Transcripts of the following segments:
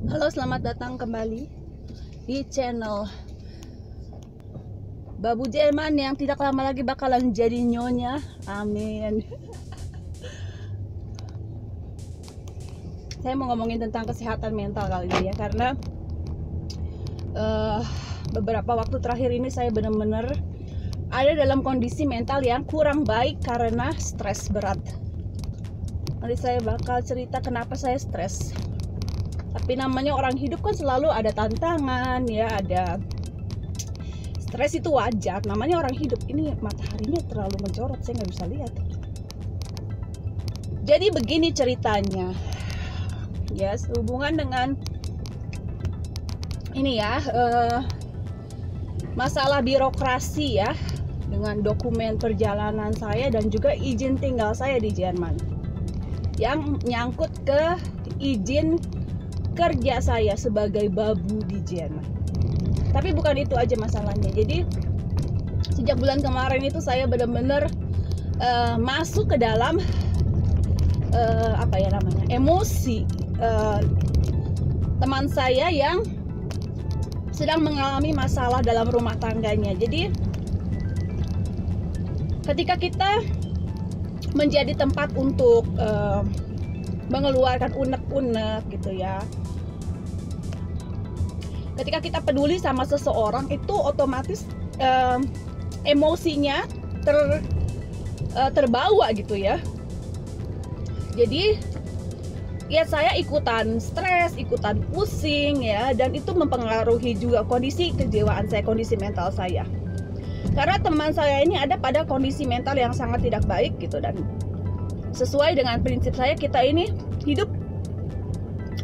Halo, selamat datang kembali di channel Babu Jerman yang tidak lama lagi bakalan jadi nyonya. Amin. Saya mau ngomongin tentang kesehatan mental kali ini ya, karena beberapa waktu terakhir ini saya benar-benar ada dalam kondisi mental yang kurang baik karena stres berat. Nanti saya bakal cerita kenapa saya stres. Tapi namanya orang hidup kan selalu ada tantangan ya, ada stres, itu wajar, namanya orang hidup. Ini mataharinya terlalu mencorot, saya nggak bisa lihat. Jadi begini ceritanya ya, sehubungan dengan ini ya, masalah birokrasi ya, dengan dokumen perjalanan saya dan juga izin tinggal saya di Jerman yang nyangkut ke izin kerja saya sebagai babu di Jerman. Tapi bukan itu aja masalahnya. Jadi sejak bulan kemarin itu saya benar-benar masuk ke dalam emosi teman saya yang sedang mengalami masalah dalam rumah tangganya. Jadi ketika kita menjadi tempat untuk mengeluarkan unek-unek gitu ya, ketika kita peduli sama seseorang itu otomatis emosinya terbawa gitu ya. Jadi ya saya ikutan stres, ikutan pusing ya, dan itu mempengaruhi juga kondisi kejiwaan saya, kondisi mental saya. Karena teman saya ini ada pada kondisi mental yang sangat tidak baik gitu, dan sesuai dengan prinsip saya, kita ini hidup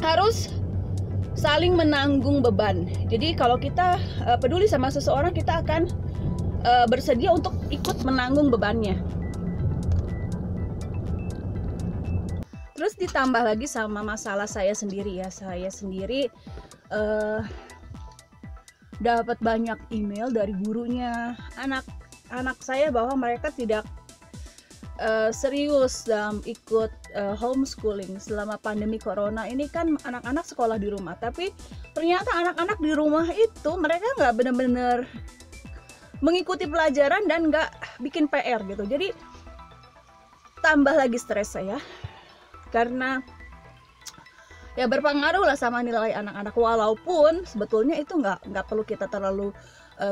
harus saling menanggung beban. Jadi kalau kita peduli sama seseorang, kita akan bersedia untuk ikut menanggung bebannya. Terus ditambah lagi sama masalah saya sendiri ya. Saya sendiri dapat banyak email dari gurunya anak saya bahwa mereka tidak serius dalam ikut homeschooling selama pandemi corona ini. Kan anak-anak sekolah di rumah, tapi ternyata anak-anak di rumah itu mereka nggak benar-benar mengikuti pelajaran dan nggak bikin PR gitu. Jadi tambah lagi stres saya, karena ya berpengaruh lah sama nilai anak-anak. Walaupun sebetulnya itu nggak perlu kita terlalu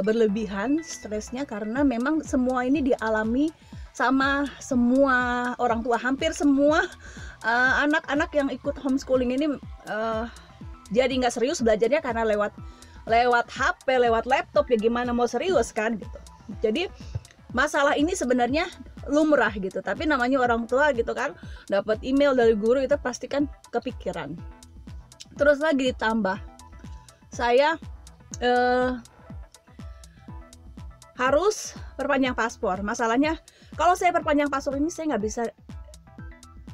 berlebihan stresnya, karena memang semua ini dialami sama semua orang tua. Hampir semua anak-anak yang ikut homeschooling ini jadi nggak serius belajarnya karena lewat HP, lewat laptop, ya gimana mau serius kan gitu. Jadi masalah ini sebenarnya lumrah gitu, tapi namanya orang tua gitu kan, dapat email dari guru itu pasti kan kepikiran. Terus lagi ditambah saya harus perpanjang paspor. Masalahnya kalau saya perpanjang paspor ini, saya nggak bisa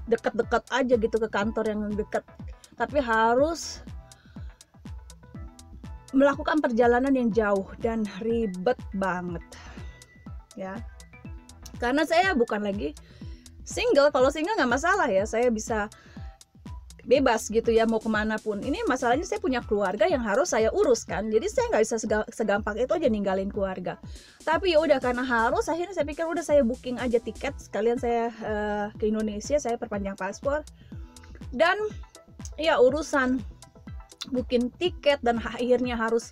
deket-deket aja gitu ke kantor yang deket, tapi harus melakukan perjalanan yang jauh dan ribet banget ya. Karena saya bukan lagi single. Kalau single nggak masalah ya, saya bisa bebas gitu ya mau kemana pun. Ini masalahnya saya punya keluarga yang harus saya uruskan, jadi saya nggak bisa segampang itu aja ninggalin keluarga. Tapi ya udah, karena harus, akhirnya saya pikir udah saya booking aja tiket sekalian saya ke Indonesia, saya perpanjang paspor. Dan ya urusan booking tiket dan akhirnya harus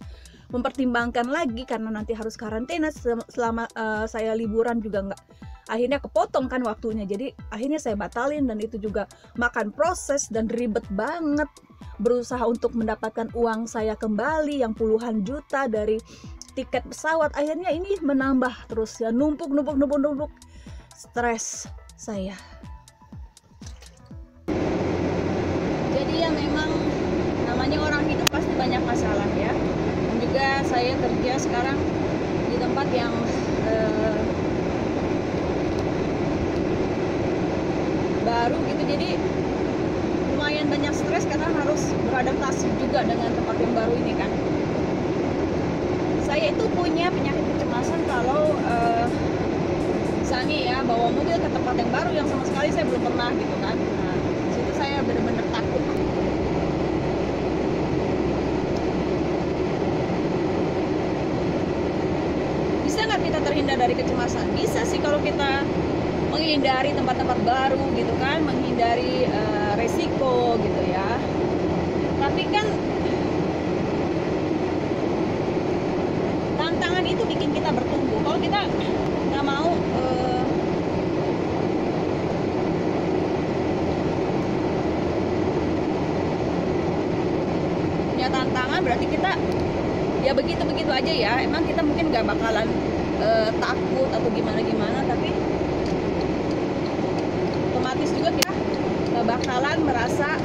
mempertimbangkan lagi karena nanti harus karantina selama saya liburan juga nggak, akhirnya kepotong kan waktunya. Jadi akhirnya saya batalin, dan itu juga makan proses dan ribet banget. Berusaha untuk mendapatkan uang saya kembali yang puluhan juta dari tiket pesawat. Akhirnya ini menambah terus ya, numpuk stres saya. Jadi ya memang namanya orang hidup pasti banyak masalah ya. Dan juga saya kerja sekarang di tempat yang baru gitu, jadi lumayan banyak stres karena harus beradaptasi juga dengan tempat yang baru ini kan. Saya itu punya penyakit kecemasan kalau misalnya ya bawa mobil ke tempat yang baru yang sama sekali saya belum pernah gitu kan. Nah, situ saya benar-benar takut. kita terhindar dari kecemasan? Bisa sih kalau kita menghindari tempat-tempat baru gitu kan, menghindari resiko gitu ya. Tapi kan tantangan itu bikin kita bertumbuh. Kalau kita nggak mau punya tantangan, berarti kita ya begitu-begitu aja ya. Emang kita mungkin nggak bakalan takut atau gimana-gimana, tapi otomatis juga kita nggak bakalan merasa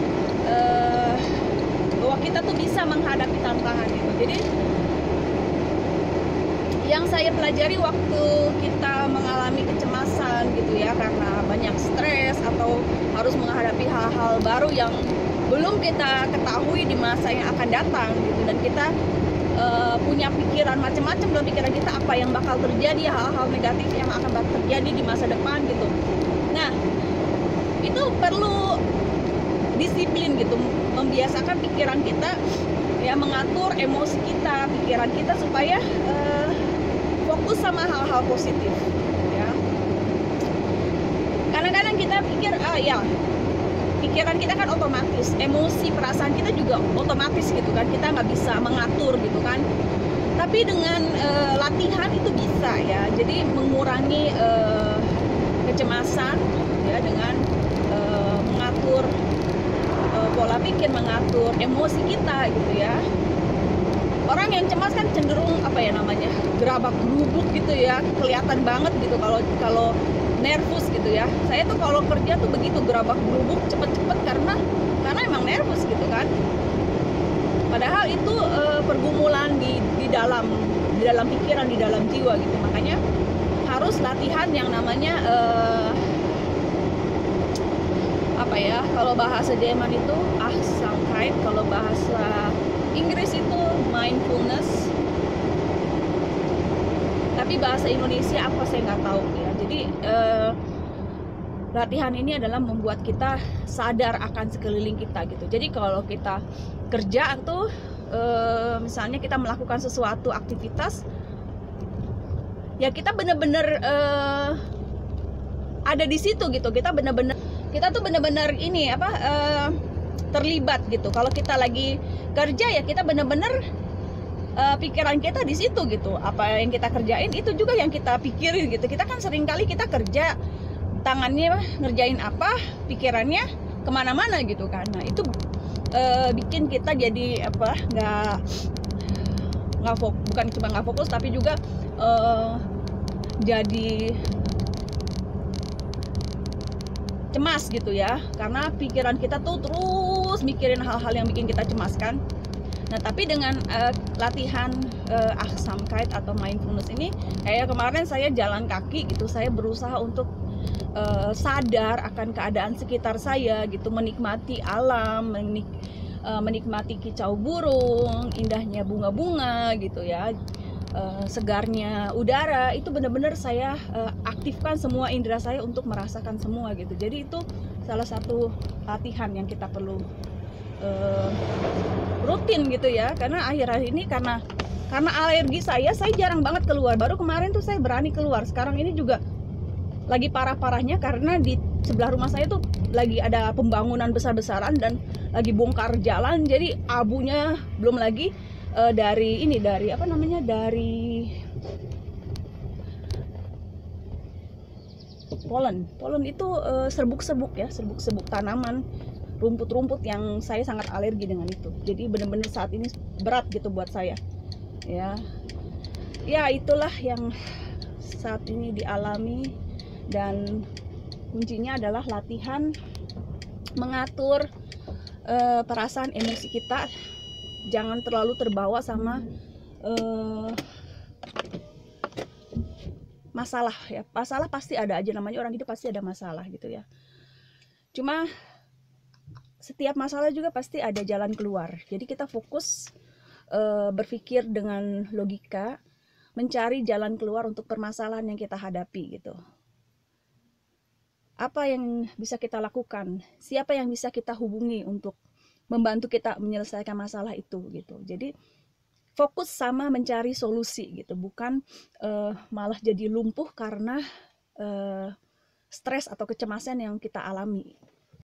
bahwa kita tuh bisa menghadapi tantangan itu. Jadi yang saya pelajari waktu kita mengalami kecemasan gitu ya, karena banyak stres atau harus menghadapi hal-hal baru yang belum kita ketahui di masa yang akan datang gitu, dan kita punya pikiran macam-macam dalam pikiran kita apa yang bakal terjadi, hal-hal negatif yang akan terjadi di masa depan gitu. Nah, itu perlu disiplin gitu, membiasakan pikiran kita ya, mengatur emosi kita, pikiran kita supaya fokus sama hal-hal positif ya. Kadang-kadang kita pikir ya pikiran kita kan otomatis, emosi, perasaan kita juga otomatis gitu kan, kita nggak bisa mengatur gitu kan. Tapi dengan latihan itu bisa ya, jadi mengurangi kecemasan ya dengan mengatur pola pikir, mengatur emosi kita gitu ya. Orang yang cemas kan cenderung apa ya namanya, gerabak gerubuk gitu ya, kelihatan banget gitu kalau nervous gitu ya. Saya tuh kalau kerja tuh begitu, gerabak gerubuk cepet-cepet karena emang nervous gitu kan. Padahal itu pergumulan di dalam pikiran, di dalam jiwa gitu. Makanya harus latihan yang namanya apa ya, kalau bahasa Jerman itu Achtsamkeit, kalau bahasa Inggris itu mindfulness, tapi bahasa Indonesia apa saya nggak tahu ya. Jadi latihan ini adalah membuat kita sadar akan sekeliling kita gitu. Jadi kalau kita kerja atau misalnya kita melakukan sesuatu aktivitas, ya kita benar-benar ada di situ gitu. Kita tuh benar-benar ini apa terlibat gitu. Kalau kita lagi kerja ya kita benar-benar pikiran kita di situ gitu. Apa yang kita kerjain itu juga yang kita pikirin gitu. Kita kan sering kali kita kerja, tangannya ngerjain apa, pikirannya kemana-mana gitu kan. Nah itu bikin kita jadi apa, bukan cuma nggak fokus, tapi juga jadi cemas gitu ya, karena pikiran kita tuh terus mikirin hal-hal yang bikin kita cemas kan. Nah tapi dengan latihan Achtsamkeit atau mindfulness ini, kayak kemarin saya jalan kaki gitu, saya berusaha untuk sadar akan keadaan sekitar saya gitu, menikmati alam, menikmati kicau burung, indahnya bunga-bunga gitu ya, segarnya udara. Itu benar-benar saya aktifkan semua indera saya untuk merasakan semua gitu. Jadi itu salah satu latihan yang kita perlu rutin gitu ya, karena akhir-akhir ini karena alergi saya jarang banget keluar. Baru kemarin tuh saya berani keluar. Sekarang ini juga lagi parah-parahnya karena di sebelah rumah saya tuh lagi ada pembangunan besar-besaran dan lagi bongkar jalan, jadi abunya belum lagi dari pollen itu serbuk-serbuk tanaman, rumput-rumput yang saya sangat alergi dengan itu. Jadi benar-benar saat ini berat gitu buat saya ya. Itulah yang saat ini dialami, dan kuncinya adalah latihan mengatur perasaan emosi kita, jangan terlalu terbawa sama masalah ya. Masalah pasti ada aja, namanya orang hidup pasti ada masalah gitu ya. Cuma setiap masalah juga pasti ada jalan keluar. Jadi kita fokus berpikir dengan logika, mencari jalan keluar untuk permasalahan yang kita hadapi gitu. Apa yang bisa kita lakukan? Siapa yang bisa kita hubungi untuk membantu kita menyelesaikan masalah itu gitu. Jadi fokus sama mencari solusi gitu, bukan malah jadi lumpuh karena stres atau kecemasan yang kita alami.